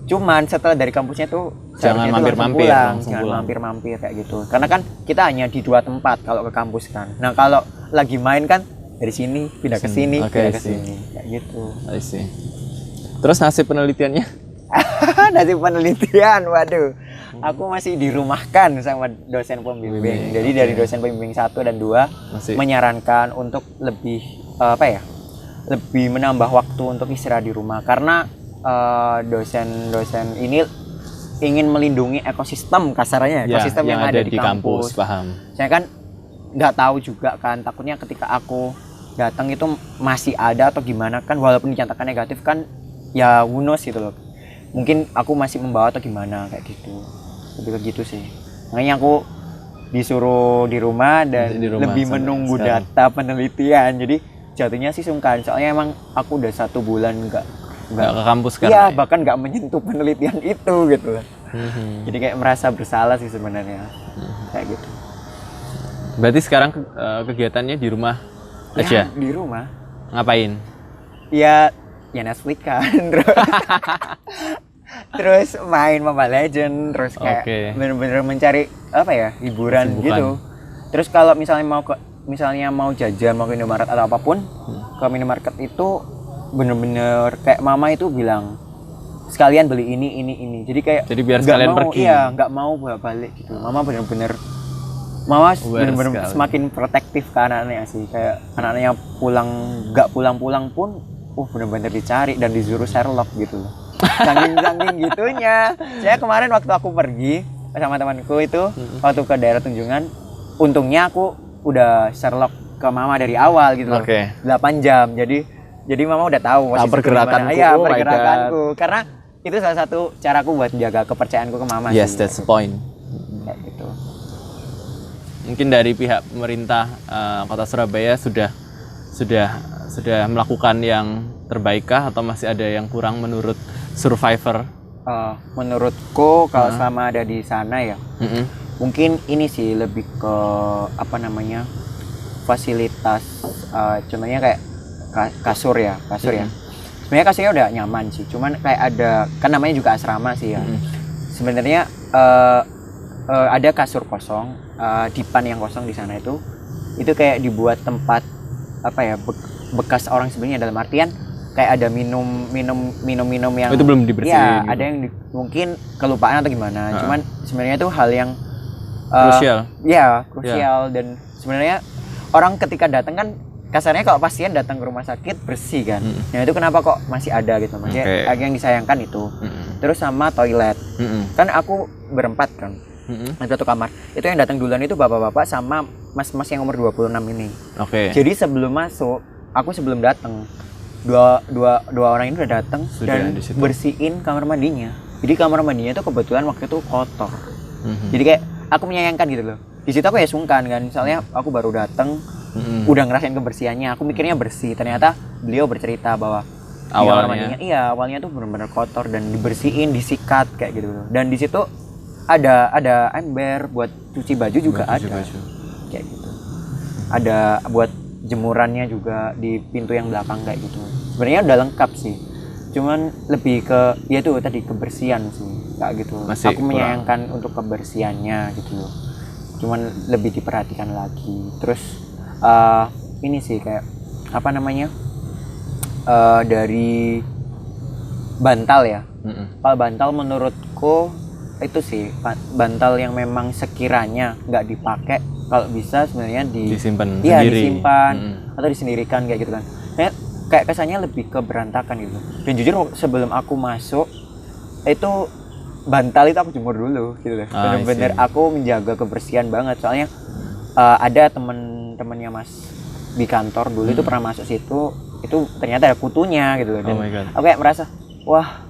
Cuman setelah dari kampusnya tuh jangan mampir-mampir, jangan mampir-mampir kayak gitu. Karena kan kita hanya di 2 tempat kalau ke kampus kan. Nah, kalau lagi main kan dari sini pindah ke sini, pindah ke sini kayak gitu. I see. Terus nasib penelitiannya? Nasib penelitian, waduh. Aku masih dirumahkan sama dosen pembimbing. Jadi dari dosen pembimbing 1 dan 2 menyarankan untuk lebih lebih menambah waktu untuk istirahat di rumah karena dosen-dosen ini ingin melindungi ekosistem kasarnya ekosistem yang ada di kampus. Paham. Saya kan nggak tahu juga kan, takutnya ketika aku datang itu masih ada atau gimana kan, walaupun dinyatakan negatif kan ya who knows gitu loh, mungkin aku masih membawa atau gimana kayak gitu, lebih ke gitu sih. Makanya aku disuruh di rumah dan lebih menunggu data penelitian, jadi jatuhnya sih sungkan soalnya emang aku udah 1 bulan nggak ke kampus kan? Iya, bahkan nggak menyentuh penelitian itu gitu loh. Jadi kayak merasa bersalah sih sebenarnya kayak gitu. Berarti sekarang kegiatannya di rumah aja? Di rumah. Ngapain? Ya Netflix kan. Terus main Mobile Legends, terus kayak bener-bener mencari apa ya, hiburan gitu. Terus kalau misalnya mau jajan, mau ke Indomaret atau apapun, ke minimarket itu bener-bener kayak mama itu bilang sekalian beli ini. Jadi biar sekalian pergi. Iya, nggak mau balik gitu. Mama bener-bener semakin protektif ke anaknya sih, kayak anaknya nggak pulang pun bener-bener dicari dan disuruh Sherlock gitu loh. Saking gitunya. Saya kemarin waktu aku pergi sama temanku itu waktu ke daerah Tunjungan, untungnya aku udah Sherlock ke mama dari awal gitu loh. 8 jam. Jadi mama udah tahu pergerakanku karena itu salah satu caraku buat jaga kepercayaanku ke mama. Yes, that's the point. Kayak gitu. Mungkin dari pihak pemerintah Kota Surabaya sudah melakukan yang terbaikkah atau masih ada yang kurang menurut survivor? Menurutku kalau selama ada di sana ya, mungkin ini sih lebih ke fasilitas, contohnya kayak kasur ya. Sebenarnya kasurnya udah nyaman sih, cuman kayak ada kan namanya juga asrama sih ya. Sebenarnya ada kasur kosong, dipan yang kosong di sana itu kayak dibuat tempat bekas orang sebenarnya, dalam artian kayak ada minum yang itu belum dibersihin. Ya, gitu. Ada yang mungkin kelupaan atau gimana. Cuman sebenarnya itu hal yang krusial. Krusial. Dan sebenarnya orang ketika datang kan kasarnya kalau pasien datang ke rumah sakit bersih kan. Nah, itu kenapa kok masih ada gitu. Maksudnya yang disayangkan itu. Terus sama toilet. Kan aku berempat kan. Ada 1 kamar. Itu yang datang duluan itu bapak-bapak sama mas-mas yang umur 26 ini. Jadi sebelum masuk, aku sebelum datang, dua orang ini udah datang dan bersihin kamar mandinya. Jadi kamar mandinya itu kebetulan waktu itu kotor. Jadi kayak aku menyayangkan gitu loh. Di situ aku ya sungkan kan, misalnya aku baru datang, udah ngerasain kebersihannya, aku mikirnya bersih. Ternyata beliau bercerita bahwa awalnya tuh benar-benar kotor dan dibersihin, disikat kayak gitu loh. Dan di situ ada ember buat cuci baju juga ada. Kayak gitu. Ada buat jemurannya juga di pintu yang belakang kayak gitu. Sebenarnya udah lengkap sih. Cuman lebih ke ya tuh tadi kebersihan sih. Kayak gitu. Aku menyayangkan untuk kebersihannya gitu loh. Cuman lebih diperhatikan lagi. Terus ini sih kayak dari bantal ya. Kalau bantal menurutku itu sih bantal yang memang sekiranya nggak dipakai, kalau bisa sebenarnya disimpan atau disendirikan kayak gitu kan. Kayak kesannya lebih ke berantakan gitu. Dan jujur sebelum aku masuk itu bantal itu aku jemur dulu gitu loh. Bener-bener aku menjaga kebersihan banget, soalnya ada temen-temennya mas di kantor dulu itu pernah masuk situ, itu ternyata ada kutunya gitu loh. Dan aku kayak merasa wah,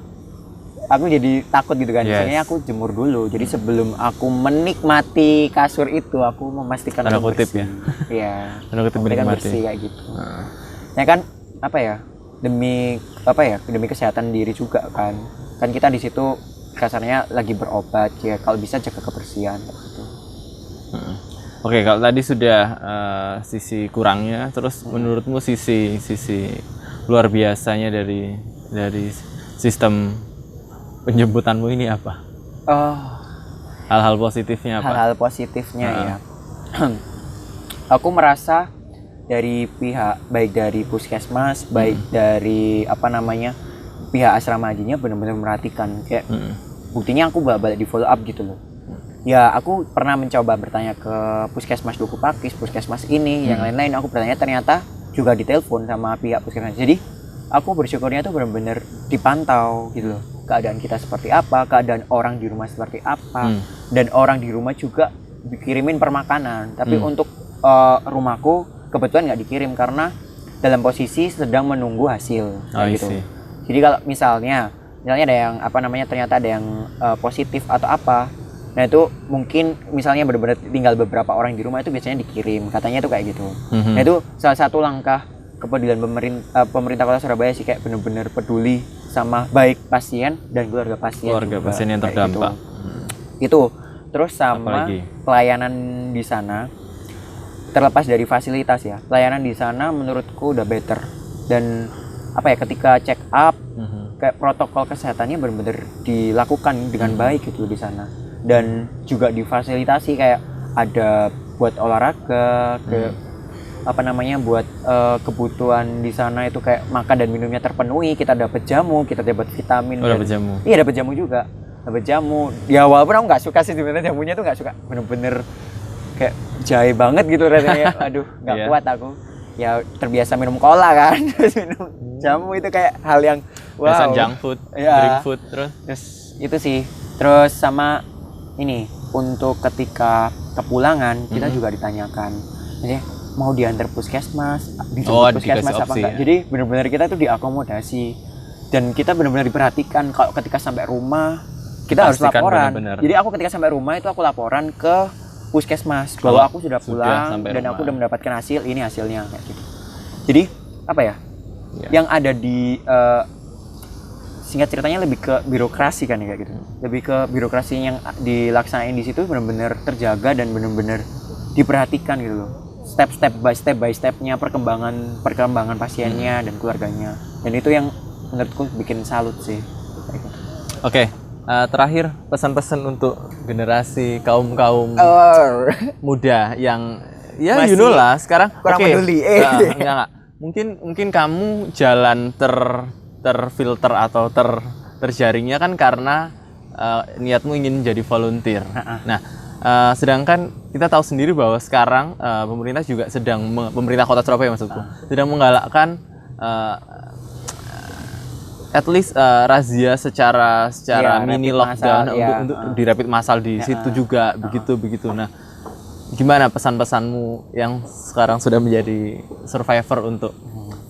aku jadi takut gitu kan. Misalnya aku jemur dulu. Jadi sebelum aku menikmati kasur itu, aku memastikan aku bersih. Iya. Memastikan bersih kayak gitu. Ya kan demi kesehatan diri juga kan. Kan kita di situ kasarnya lagi berobat ya, kalau bisa jaga kebersihan gitu. Oke, kalau tadi sudah sisi kurangnya, terus menurutmu sisi luar biasanya dari sistem penjemputanmu ini apa? Hal-hal positifnya apa? Hal-hal positifnya ya. Aku merasa dari baik dari puskesmas, baik dari pihak asrama hajinya benar-benar merhatikan. Kayak buktinya aku balik di follow up gitu loh. Ya aku pernah mencoba bertanya ke puskesmas Duku Pakis, puskesmas ini, yang lain-lain aku bertanya, ternyata juga ditelepon sama pihak puskesmas. Jadi aku bersyukurnya tuh benar-benar dipantau gitu loh, keadaan kita seperti apa, keadaan orang di rumah seperti apa, dan orang di rumah juga dikirimin permakanan. Tapi untuk rumahku kebetulan nggak dikirim karena dalam posisi sedang menunggu hasil gitu. Jadi kalau misalnya ada yang ternyata ada yang positif atau apa, nah itu mungkin misalnya benar-benar tinggal beberapa orang di rumah, itu biasanya dikirim, katanya itu kayak gitu. Nah itu salah satu langkah kepedulian pemerintah Kota Surabaya sih, kayak benar-benar peduli sama baik pasien dan keluarga pasien. Keluarga pasien yang terdampak. Itu terus sama pelayanan di sana, terlepas dari fasilitas ya, pelayanan di sana menurutku udah better. Dan ketika check up, kayak protokol kesehatannya benar-benar dilakukan dengan baik gitu di sana. Dan juga difasilitasi kayak ada buat olahraga, buat kebutuhan di sana itu kayak makan dan minumnya terpenuhi, kita dapat jamu, kita dapat vitamin. Dapat jamu. Iya, dapat jamu juga. Dapat jamu. Ya walaupun aku nggak suka sih sebenarnya jamunya tuh, nggak suka. Bener-bener kayak jahe banget gitu rasanya. Aduh, nggak kuat aku. Ya terbiasa minum cola kan, terus minum jamu itu kayak hal yang wow. Biasa junk food, drink food terus itu sih. Terus sama ini, untuk ketika kepulangan kita juga ditanyakan, jadi mau diantar puskesmas, dijemput puskesmas apa enggak. Jadi benar-benar kita tuh diakomodasi dan kita benar-benar diperhatikan. Kalau ketika sampai rumah kita harus laporan. Bener-bener. Jadi aku ketika sampai rumah itu aku laporan ke puskesmas bahwa aku sudah pulang dan aku udah mendapatkan hasil, ini hasilnya kayak gitu. Jadi yang ada di singkat ceritanya lebih ke birokrasi kan kayak gitu. Lebih ke birokrasi yang dilaksanain di situ benar-benar terjaga dan benar-benar diperhatikan gitu loh. Step by stepnya perkembangan pasiennya dan keluarganya. Dan itu yang menurutku bikin salut sih. Oke, terakhir pesan-pesan untuk generasi kaum muda yang ya you know lah sekarang kurang peduli. Enggak. Mungkin kamu jalan terfilter atau terjaringnya kan karena niatmu ingin jadi volunteer. Nah, sedangkan kita tahu sendiri bahwa sekarang pemerintah juga pemerintah Kota Surabaya maksudku sedang menggalakkan at least razia secara mini lockdown untuk di rapid massal di situ juga begitu. Nah, gimana pesan-pesanmu yang sekarang sudah menjadi survivor untuk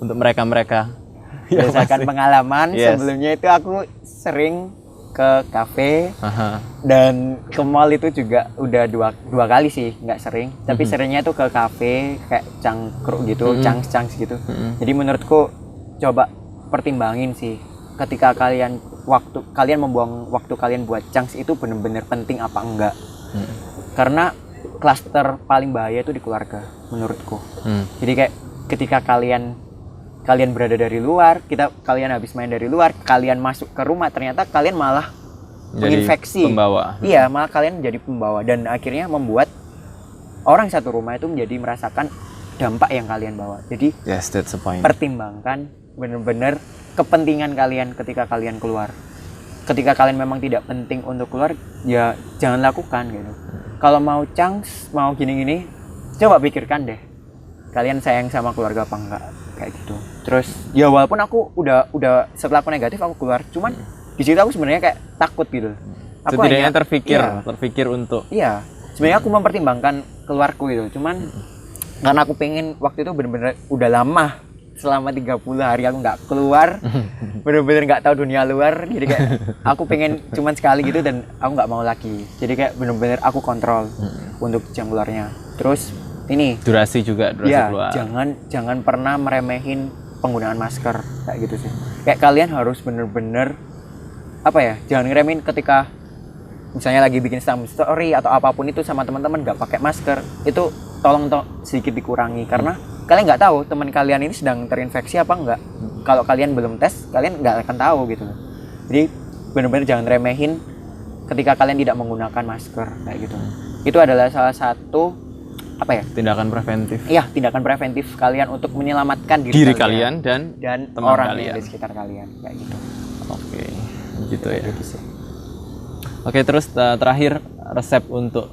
mereka-mereka? Berdasarkan pengalaman sebelumnya itu aku sering ke kafe dan ke mall itu juga udah dua kali sih, nggak sering, tapi seringnya itu ke kafe kayak cangkruk gitu, cangs gitu. Jadi menurutku coba pertimbangin sih, ketika kalian membuang waktu kalian buat cangs itu bener-bener penting apa enggak. Karena klaster paling bahaya itu di keluarga menurutku. Jadi kayak ketika kalian berada dari luar, kalian habis main dari luar, kalian masuk ke rumah, ternyata kalian malah menginfeksi. Pembawa. Iya, malah kalian jadi pembawa dan akhirnya membuat orang satu rumah itu menjadi merasakan dampak yang kalian bawa. Jadi that's the point. Pertimbangkan benar-benar kepentingan kalian ketika kalian keluar. Ketika kalian memang tidak penting untuk keluar, ya jangan lakukan gitu. Kalau mau cangs, mau gini-gini, coba pikirkan deh. Kalian sayang sama keluarga apa enggak? Kayak gitu. Terus ya walaupun aku udah setelah aku negatif aku keluar, cuman di situ aku sebenarnya kayak takut gitu. Aku setidaknya terpikir untuk sebenarnya aku mempertimbangkan keluarku gitu. Cuman karena aku pengen waktu itu bener-bener udah lama, selama 30 hari aku nggak keluar, bener-bener nggak tahu dunia luar, jadi kayak aku pengen cuman sekali gitu dan aku nggak mau lagi. Jadi kayak bener-bener aku kontrol untuk jam keluarnya. Terus ini durasi keluar. Jangan pernah meremehin penggunaan masker kayak gitu sih. Kayak kalian harus bener-bener jangan ngeremehin ketika misalnya lagi bikin story atau apapun itu sama teman-teman nggak pakai masker, itu tolong sedikit dikurangi karena kalian nggak tahu teman kalian ini sedang terinfeksi apa enggak. Kalau kalian belum tes, kalian nggak akan tahu gitu. Jadi benar-benar jangan remehin ketika kalian tidak menggunakan masker kayak gitu. Itu adalah salah satu tindakan preventif. Iya, tindakan preventif kalian untuk menyelamatkan diri kalian dan teman orang kalian di sekitar kalian kayak gitu. Oke, gitu ya. Oke, terus terakhir resep untuk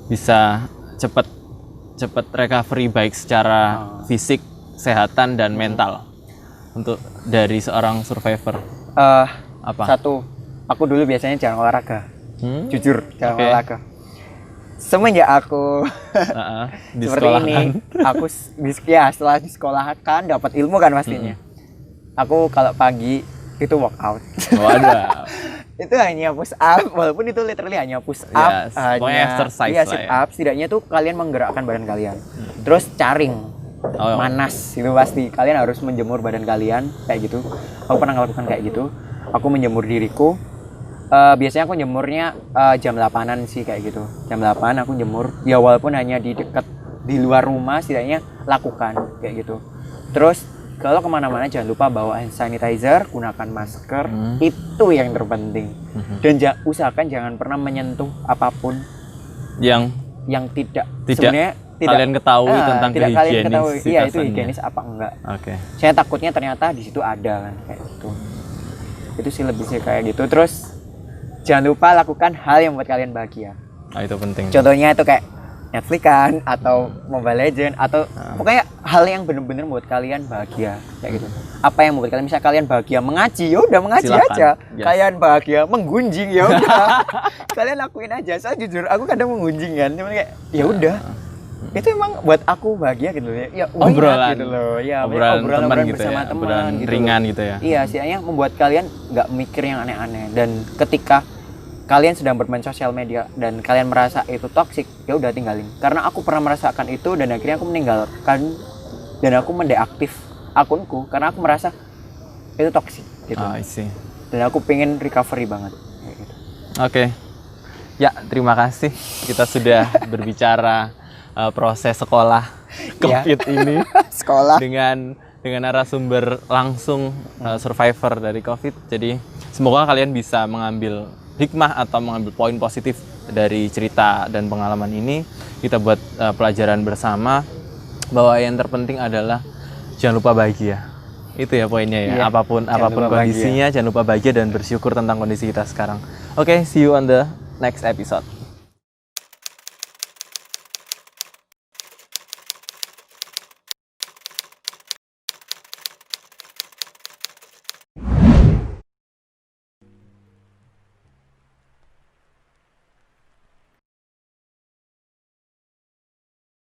bisa cepat recovery baik secara fisik kesehatan dan mental untuk dari seorang survivor? Apa? Satu, aku dulu biasanya jarang olahraga. Jujur, jarang Oke. olahraga. Semenjak aku Di seperti sekolahan. ini, aku setelah di sekolah kan dapat ilmu kan pastinya. Aku kalau pagi itu workout. Waduh. Itu hanya push up, walaupun itu literally hanya push up, Yes, pokoknya exercise iya, lah sit ya. up. Setidaknya tuh kalian menggerakkan badan kalian. Terus caring, manas itu pasti. Kalian harus menjemur badan kalian kayak gitu. Aku pernah melakukan kayak gitu. Aku menjemur diriku. Biasanya aku jemurnya jam 8-an sih kayak gitu. Jam 8 aku jemur. Ya walaupun hanya di dekat di luar rumah, setidaknya lakukan kayak gitu. Terus kalau kemana-mana jangan lupa bawa hand sanitizer, gunakan masker, itu yang terpenting. Dan usahakan jangan pernah menyentuh apapun yang tidak Tidak sebenarnya kalian ketahui tentang tidak kalian ketahui. Iya, itu kehigienitasannya. higienis apa enggak. Oke. Saya takutnya ternyata di situ ada kan kayak gitu. Itu sih lebih sih kayak gitu. Terus jangan lupa lakukan hal yang membuat kalian bahagia. Itu penting. Contohnya itu kayak Netflix kan, atau Mobile Legend, atau pokoknya hal yang benar-benar membuat kalian bahagia kayak gitu. Apa yang membuat kalian, misalnya kalian bahagia mengaji, ya udah mengaji Silakan. aja. Yes. Kalian bahagia menggunjing, ya udah. Kalian lakuin aja. Saya jujur, aku kadang menggunjing kan, cuman kayak ya udah. Itu emang buat aku bahagia gitu ya. Ya why not Obrolan gitu loh. Ya obrolan teman gitu bersama ya, teman obrolan gitu ringan loh. gitu ya. Iya, setidaknya membuat kalian nggak mikir yang aneh-aneh. Dan ketika kalian sedang bermain sosial media dan kalian merasa itu toksik, ya udah tinggalin. Karena aku pernah merasakan itu dan akhirnya aku meninggalkan dan aku mendeaktif akunku karena aku merasa itu toksik gitu. I see. Dan aku pengen recovery banget. Kayak gitu. Oke. Ya, terima kasih. Kita sudah berbicara proses sekolah COVID ini Sekolah. dengan narasumber langsung survivor dari COVID. Jadi semoga kalian bisa mengambil hikmah atau mengambil poin positif dari cerita dan pengalaman ini. Kita buat pelajaran bersama bahwa yang terpenting adalah jangan lupa bahagia. Itu ya poinnya ya. Iya, Apapun lupa kondisinya, jangan lupa bahagia dan bersyukur tentang kondisi kita sekarang. Oke, see you on the next episode.